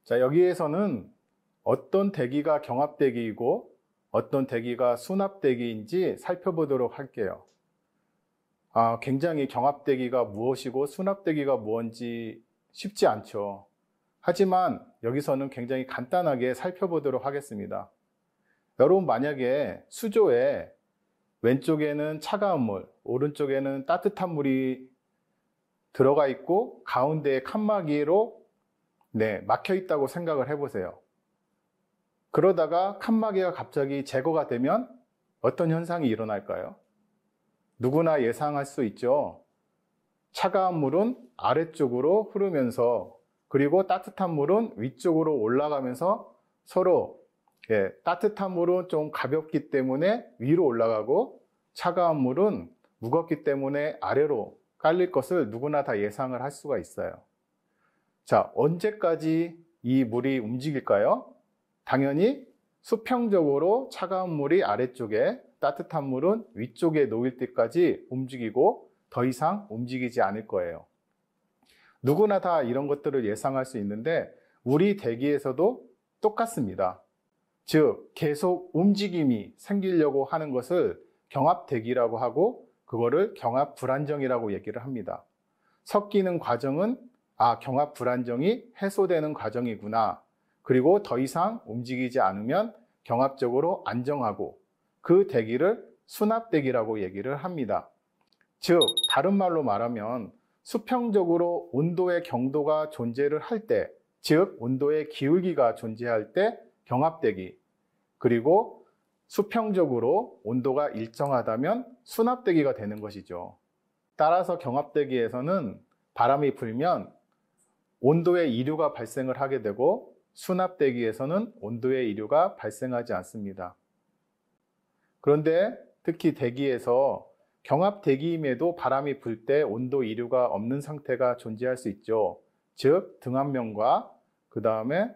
자, 여기에서는 어떤 대기가 경합대기이고 어떤 대기가 수납대기인지 살펴보도록 할게요. 굉장히 경합대기가 무엇이고 수납대기가 무엇인지 쉽지 않죠. 하지만 여기서는 굉장히 간단하게 살펴보도록 하겠습니다. 여러분, 만약에 수조에 왼쪽에는 차가운 물, 오른쪽에는 따뜻한 물이 들어가 있고 가운데에 칸막이로 막혀 있다고 생각을 해보세요. 그러다가 칸막이가 갑자기 제거가 되면 어떤 현상이 일어날까요? 누구나 예상할 수 있죠. 차가운 물은 아래쪽으로 흐르면서, 그리고 따뜻한 물은 위쪽으로 올라가면서 서로 따뜻한 물은 좀 가볍기 때문에 위로 올라가고 차가운 물은 무겁기 때문에 아래로 깔릴 것을 누구나 다 예상을 할 수가 있어요. 자, 언제까지 이 물이 움직일까요? 당연히 수평적으로 차가운 물이 아래쪽에, 따뜻한 물은 위쪽에 놓일 때까지 움직이고 더 이상 움직이지 않을 거예요. 누구나 다 이런 것들을 예상할 수 있는데 우리 대기에서도 똑같습니다. 즉, 계속 움직임이 생기려고 하는 것을 경합대기라고 하고 그거를 경합불안정이라고 얘기를 합니다. 섞이는 과정은 경합불안정이 해소되는 과정이구나. 그리고 더 이상 움직이지 않으면 경합적으로 안정하고 그 대기를 수납대기라고 얘기를 합니다. 즉, 다른 말로 말하면 수평적으로 온도의 경도가 존재를 할 때, 즉 온도의 기울기가 존재할 때 경합대기, 그리고 수평적으로 온도가 일정하다면 수납대기가 되는 것이죠. 따라서 경합대기에서는 바람이 불면 온도의 이류가 발생을 하게 되고 수납대기에서는 온도의 이류가 발생하지 않습니다. 그런데 특히 대기에서 경합대기임에도 바람이 불 때 온도 이류가 없는 상태가 존재할 수 있죠. 즉, 등압면과 그 다음에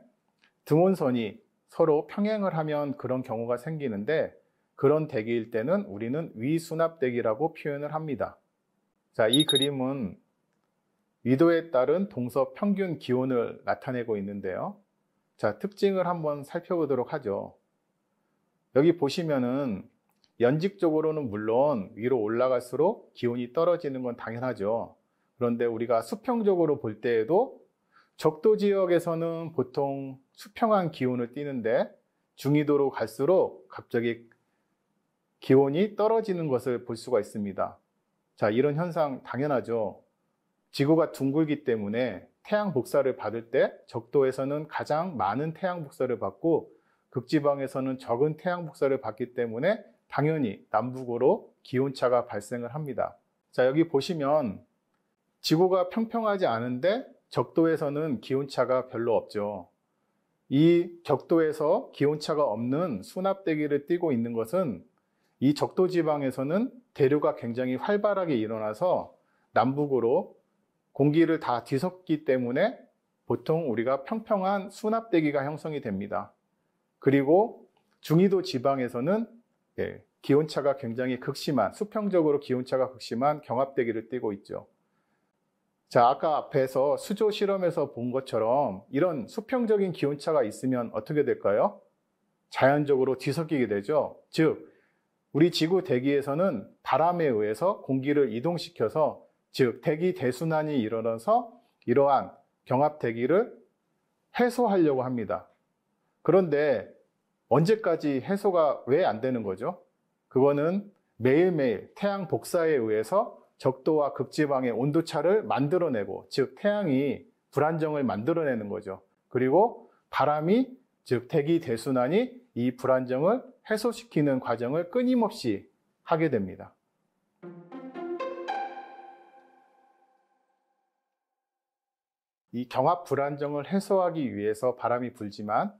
등온선이 서로 평행을 하면 그런 경우가 생기는데, 그런 대기일 때는 우리는 위수납대기라고 표현을 합니다. 자, 이 그림은 위도에 따른 동서 평균 기온을 나타내고 있는데요. 자, 특징을 한번 살펴보도록 하죠. 여기 보시면은 연직적으로는 물론 위로 올라갈수록 기온이 떨어지는 건 당연하죠. 그런데 우리가 수평적으로 볼 때에도 적도 지역에서는 보통 수평한 기온을 띠는데 중위도로 갈수록 갑자기 기온이 떨어지는 것을 볼 수가 있습니다. 자, 이런 현상 당연하죠. 지구가 둥글기 때문에 태양 복사를 받을 때 적도에서는 가장 많은 태양 복사를 받고 극지방에서는 적은 태양 복사를 받기 때문에 당연히 남북으로 기온차가 발생을 합니다. 자, 여기 보시면 지구가 평평하지 않은데 적도에서는 기온차가 별로 없죠. 이 적도에서 기온차가 없는 수납대기를 띠고 있는 것은 이 적도 지방에서는 대류가 굉장히 활발하게 일어나서 남북으로 공기를 다 뒤섞기 때문에 보통 우리가 평평한 수납대기가 형성이 됩니다. 그리고 중위도 지방에서는 기온차가 굉장히 극심한, 수평적으로 기온차가 극심한 경합대기를 띠고 있죠. 자, 아까 앞에서 수조 실험에서 본 것처럼 이런 수평적인 기온차가 있으면 어떻게 될까요? 자연적으로 뒤섞이게 되죠. 즉, 우리 지구 대기에서는 바람에 의해서 공기를 이동시켜서, 즉 대기 대순환이 일어나서 이러한 경합대기를 해소하려고 합니다. 그런데 언제까지 해소가 왜 안 되는 거죠? 그거는 매일매일 태양 복사에 의해서 적도와 극지방의 온도차를 만들어내고, 즉 태양이 불안정을 만들어내는 거죠. 그리고 바람이, 즉 대기 대순환이 이 불안정을 해소시키는 과정을 끊임없이 하게 됩니다. 이 경합 불안정을 해소하기 위해서 바람이 불지만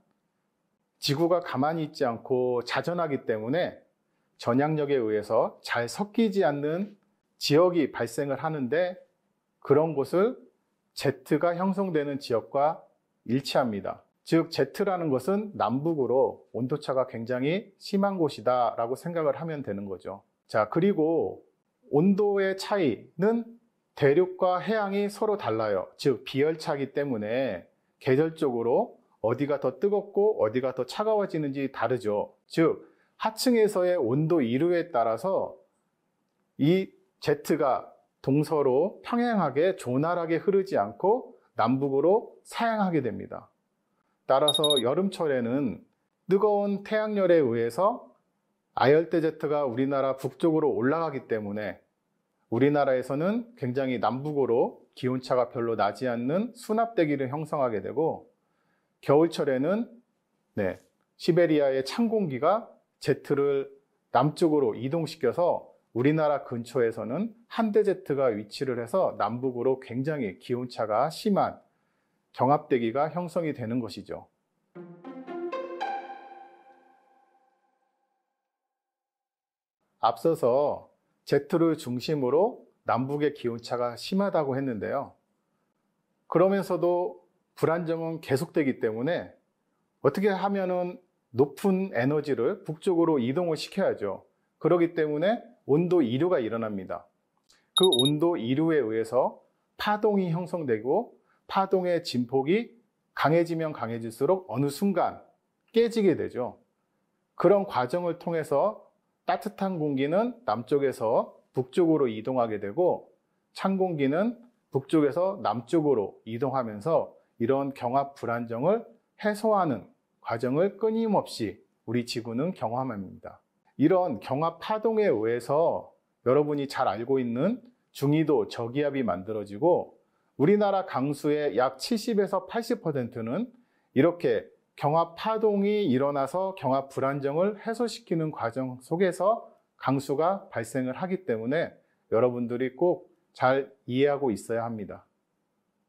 지구가 가만히 있지 않고 자전하기 때문에 전향력에 의해서 잘 섞이지 않는 지역이 발생을 하는데, 그런 곳을 Z가 형성되는 지역과 일치합니다. 즉 Z라는 것은 남북으로 온도차가 굉장히 심한 곳이다 라고 생각을 하면 되는 거죠. 자, 그리고 온도의 차이는 대륙과 해양이 서로 달라요. 즉 비열차이기 때문에 계절적으로 어디가 더 뜨겁고 어디가 더 차가워지는지 다르죠. 즉, 하층에서의 온도 이류에 따라서 이 제트가 동서로 평행하게 조날하게 흐르지 않고 남북으로 사행하게 됩니다. 따라서 여름철에는 뜨거운 태양열에 의해서 아열대 제트가 우리나라 북쪽으로 올라가기 때문에 우리나라에서는 굉장히 남북으로 기온차가 별로 나지 않는 수납대기를 형성하게 되고, 겨울철에는 시베리아의 찬 공기가 제트를 남쪽으로 이동시켜서 우리나라 근처에서는 한대 제트가 위치를 해서 남북으로 굉장히 기온차가 심한 경합대기가 형성이 되는 것이죠. 앞서서 제트를 중심으로 남북의 기온차가 심하다고 했는데요. 그러면서도 불안정은 계속되기 때문에 어떻게 하면은 높은 에너지를 북쪽으로 이동을 시켜야죠. 그렇기 때문에 온도 이류가 일어납니다. 그 온도 이류에 의해서 파동이 형성되고, 파동의 진폭이 강해지면 강해질수록 어느 순간 깨지게 되죠. 그런 과정을 통해서 따뜻한 공기는 남쪽에서 북쪽으로 이동하게 되고, 찬 공기는 북쪽에서 남쪽으로 이동하면서 이런 경합 불안정을 해소하는 과정을 끊임없이 우리 지구는 경험합니다. 이런 경합 파동에 의해서 여러분이 잘 알고 있는 중위도 저기압이 만들어지고, 우리나라 강수의 약 70에서 80%는 이렇게 경합 파동이 일어나서 경합 불안정을 해소시키는 과정 속에서 강수가 발생을 하기 때문에 여러분들이 꼭 잘 이해하고 있어야 합니다.